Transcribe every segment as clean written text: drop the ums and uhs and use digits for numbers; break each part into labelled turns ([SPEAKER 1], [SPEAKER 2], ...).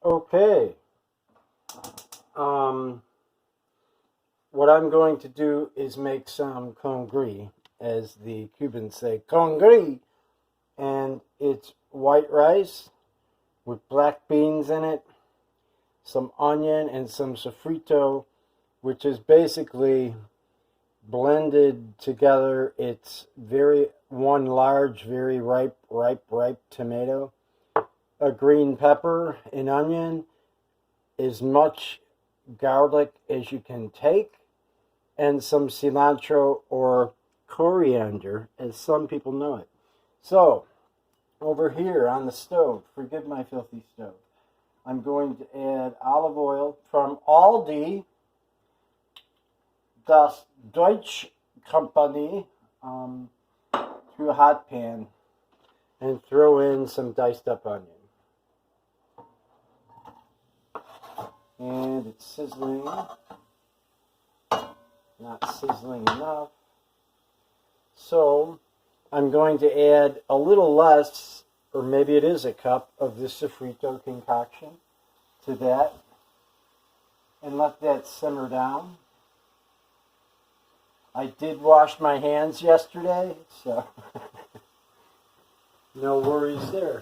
[SPEAKER 1] Okay. What I'm going to do is make some congrí, as the Cubans say, congrí, and it's white rice with black beans in it, some onion, and some sofrito, which is basically blended together. It's one large, very ripe tomato, a green pepper, an onion, as much garlic as you can take, and some cilantro or coriander, as some people know it. So, over here on the stove, forgive my filthy stove, I'm going to add olive oil from Aldi, das Deutsche Company, through a hot pan, and throw in some diced up onion. And it's sizzling, not sizzling enough. So I'm going to add a little less, or maybe it is a cup, of this sofrito concoction to that, and let that simmer down. I did wash my hands yesterday, so no worries there.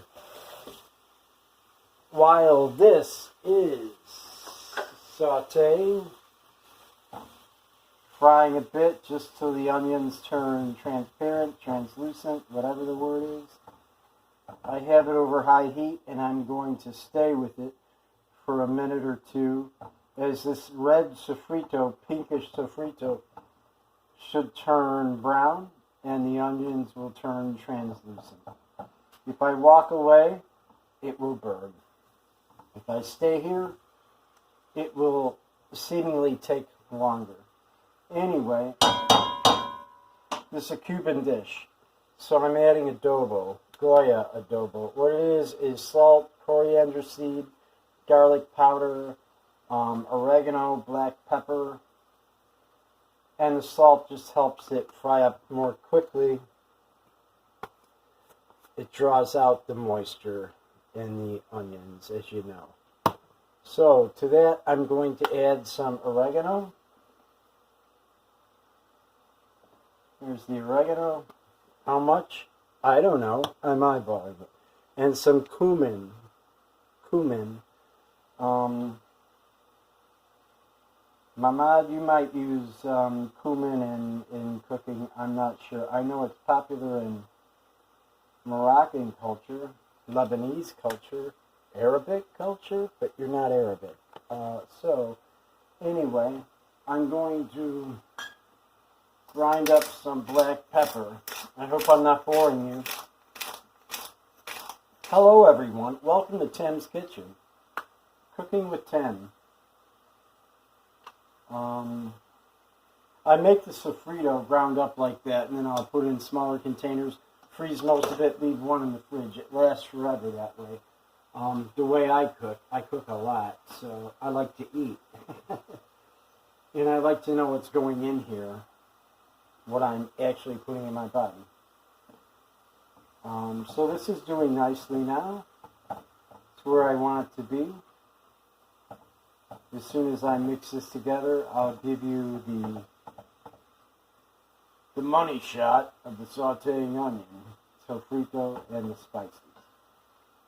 [SPEAKER 1] While this is sauteing, frying a bit just till the onions turn transparent, translucent, whatever the word is. I have it over high heat, and I'm going to stay with it for a minute or two, as this red sofrito, pinkish sofrito, should turn brown, and the onions will turn translucent. If I walk away, it will burn. If I stay here, it will seemingly take longer. Anyway, this is a Cuban dish, so I'm adding adobo, Goya adobo. What it is salt, coriander seed, garlic powder, oregano, black pepper, and the salt just helps it fry up more quickly. It draws out the moisture in the onions, as you know. So to that, I'm going to add some oregano. Here's the oregano. How much? I don't know. I'm eyeballing it. And some cumin. Mama, you might use cumin in cooking. I'm not sure. I know it's popular in Moroccan culture, Lebanese culture, Arabic culture, but you're not Arabic. So, anyway, I'm going to grind up some black pepper. I hope I'm not boring you. Hello, everyone. Welcome to Tim's Kitchen. Cooking with Tim. I make the sofrito ground up like that, and then I'll put it in smaller containers, freeze most of it, leave one in the fridge. It lasts forever that way. The way I cook a lot, so I like to eat. And I like to know what's going in here, what I'm actually putting in my body. So this is doing nicely now. It's where I want it to be. As soon as I mix this together, I'll give you the money shot of the sauteing onion, sofrito, and the spices.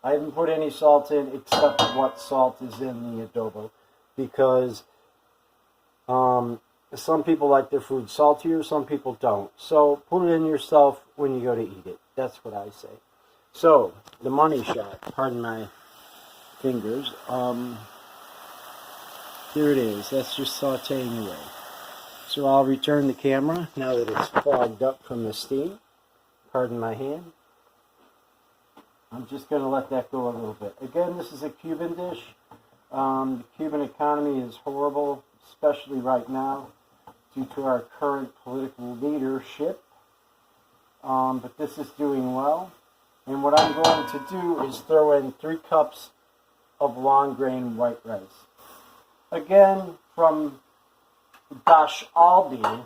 [SPEAKER 1] I haven't put any salt in except what salt is in the adobo, because some people like their food saltier, some people don't. So put it in yourself when you go to eat it. That's what I say. So, the money shot, pardon my fingers, here it is. That's just sauteing away. So I'll return the camera now that it's fogged up from the steam. Pardon my hand. I'm just going to let that go a little bit. Again, this is a Cuban dish. The Cuban economy is horrible, especially right now, due to our current political leadership. But this is doing well. And what I'm going to do is throw in 3 cups of long grain white rice. Again, from Das Aldi,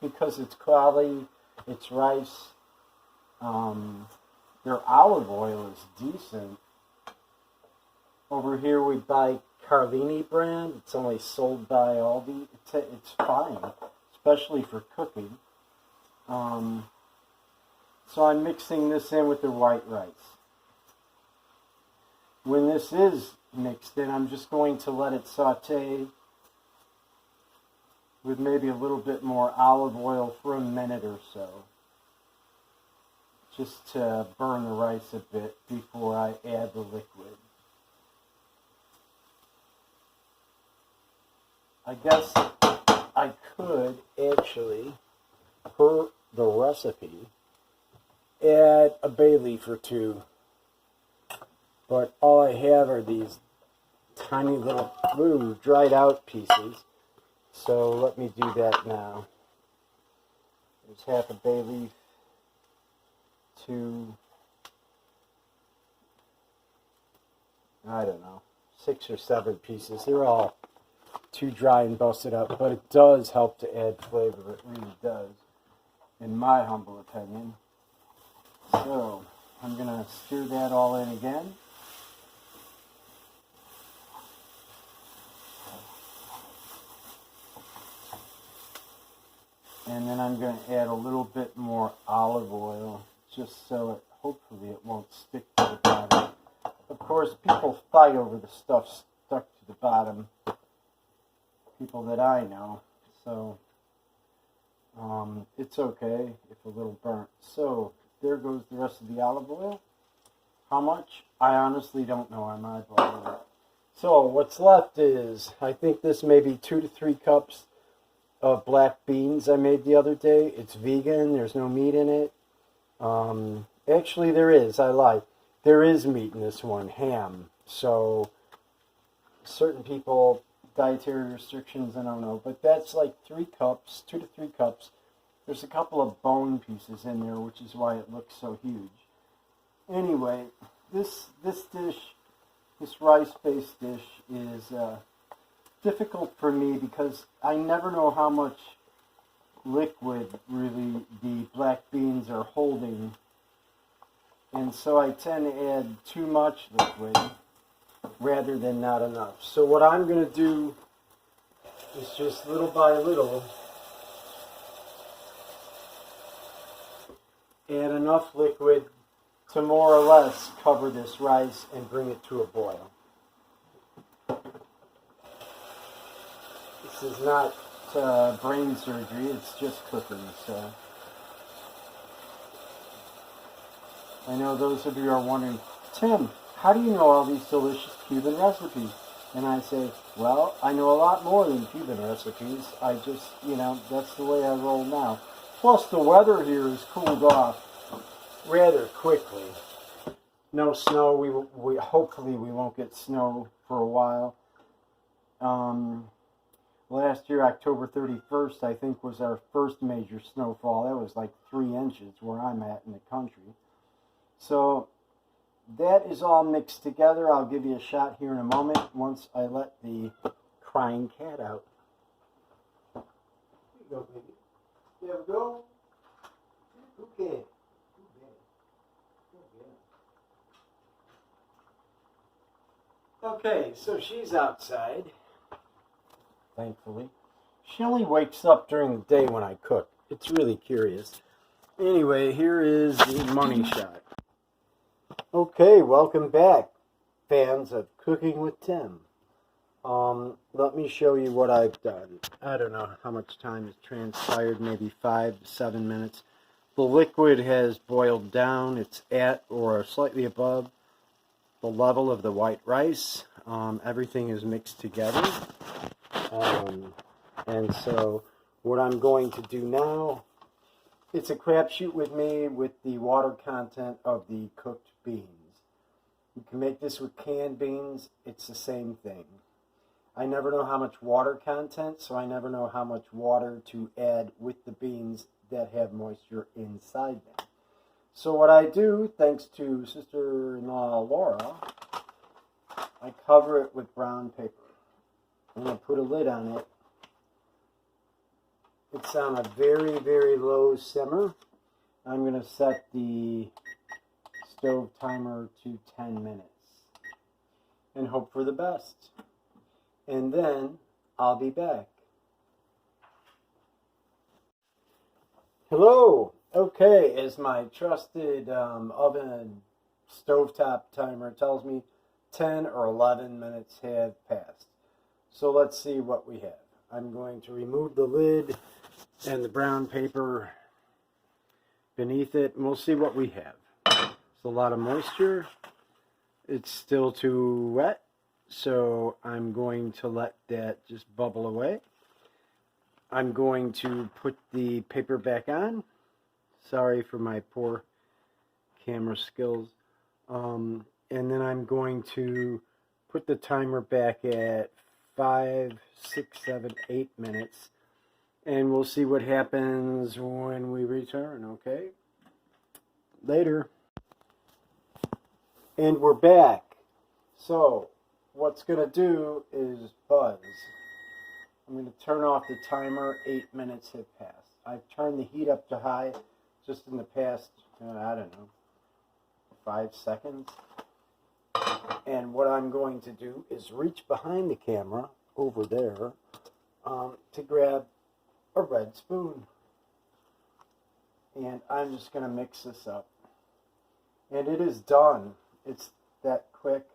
[SPEAKER 1] because it's quality, it's rice. Their olive oil is decent. Over here we buy Carlini brand. It's only sold by Aldi. It's fine, especially for cooking. So I'm mixing this in with the white rice. When this is mixed in, I'm just going to let it saute with maybe a little bit more olive oil for a minute or so, just to burn the rice a bit before I add the liquid. I guess I could actually, per the recipe, add a bay leaf or two, but all I have are these tiny little dried out pieces, so let me do that now. There's half a bay leaf, 2, I don't know, 6 or 7 pieces. They're all too dry and busted up, but it does help to add flavor. It really does, in my humble opinion. So I'm going to stir that all in again. And then I'm going to add a little bit more olive oil, just so hopefully it won't stick to the bottom. Of course, people fight over the stuff stuck to the bottom, people that I know, so it's okay if a little burnt. So there goes the rest of the olive oil. How much? I honestly don't know. I'm eyeballing it. So what's left is, I think this may be 2 to 3 cups of black beans I made the other day. It's vegan. There's no meat in it. Actually, there is. I lied. There is meat in this one, ham. So certain people, dietary restrictions, I don't know. But that's like 3 cups, 2 to 3 cups. There's a couple of bone pieces in there, which is why it looks so huge. Anyway, this dish, this rice-based dish, is difficult for me because I never know how much liquid really the black beans are holding, and so I tend to add too much liquid rather than not enough. So what I'm going to do is just little by little add enough liquid to more or less cover this rice and bring it to a boil. This is not brain surgery, it's just cooking. So I know those of you are wondering, Tim, how do you know all these delicious Cuban recipes? And I say, well, I know a lot more than Cuban recipes. I just, that's the way I roll now. Plus the weather here has cooled off rather quickly. No snow. We hopefully we won't get snow for a while. Last year, October 31st, I think, was our first major snowfall. That was like 3 inches where I'm at in the country. So that is all mixed together. I'll give you a shot here in a moment once I let the crying cat out. Here you go, baby. There we go. Okay. Okay, so she's outside, thankfully. She only wakes up during the day when I cook. It's really curious. Anyway, here is the money shot. Okay, welcome back, fans of Cooking with Tim. Let me show you what I've done. I don't know how much time has transpired, maybe 5 to 7 minutes. The liquid has boiled down. It's at or slightly above the level of the white rice. Everything is mixed together. And so what I'm going to do now, it's a crapshoot with me with the water content of the cooked beans. You can make this with canned beans. It's the same thing. I never know how much water content, so I never know how much water to add with the beans that have moisture inside them. So what I do, thanks to sister-in-law Laura, I cover it with brown paper. And I put a lid on it. It's on a very, very low simmer. I'm going to set the stove timer to 10 minutes. and hope for the best. And then I'll be back. Hello. Okay, as my trusted oven stovetop timer tells me, 10 or 11 minutes have passed. So let's see what we have. I'm going to remove the lid and the brown paper beneath it, and we'll see what we have. It's a lot of moisture. It's still too wet, so I'm going to let that just bubble away. I'm going to put the paper back on. Sorry for my poor camera skills. And then I'm going to put the timer back at 5, 6, 7, 8 minutes. And we'll see what happens when we return, okay? Later. And we're back. So, what's going to do is buzz. I'm going to turn off the timer. 8 minutes have passed. I've turned the heat up to high just in the past, I don't know, 5 seconds. And what I'm going to do is reach behind the camera over there to grab a red spoon. And I'm just going to mix this up. And it is done. It's that quick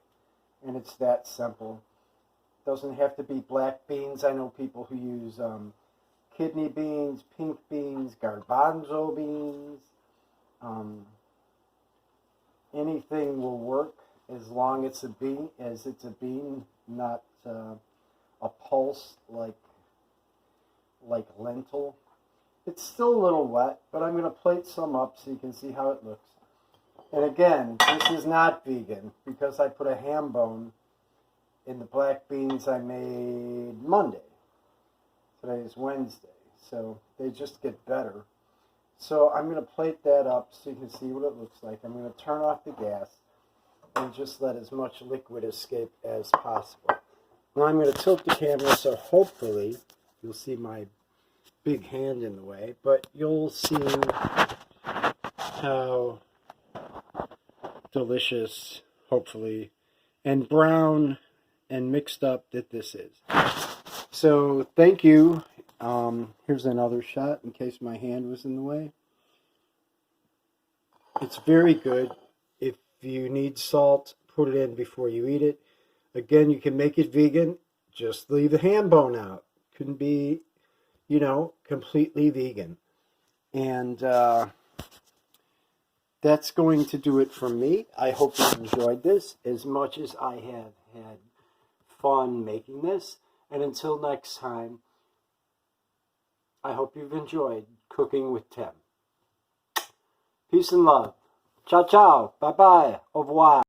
[SPEAKER 1] and it's that simple. Doesn't have to be black beans. I know people who use kidney beans, pink beans, garbanzo beans. Anything will work as long as it's a bean, not a pulse like lentil. It's still a little wet, but I'm going to plate some up so you can see how it looks. And again, this is not vegan because I put a ham bone in the black beans I made Monday. Today is Wednesday, so they just get better. So I'm going to plate that up so you can see what it looks like. I'm going to turn off the gas and just let as much liquid escape as possible. Now I'm going to tilt the camera so hopefully you'll see my big hand in the way, but you'll see how delicious, hopefully, and brown and mixed up that this is. So thank you. Here's another shot in case my hand was in the way. It's very good. If you need salt, put it in before you eat it. Again, you can make it vegan. Just leave the ham bone out. Couldn't be, completely vegan. And that's going to do it for me. I hope you enjoyed this as much as I have had fun making this. And until next time, I hope you've enjoyed Cooking with Tim. Peace and love. Ciao, ciao. Bye-bye. Au revoir.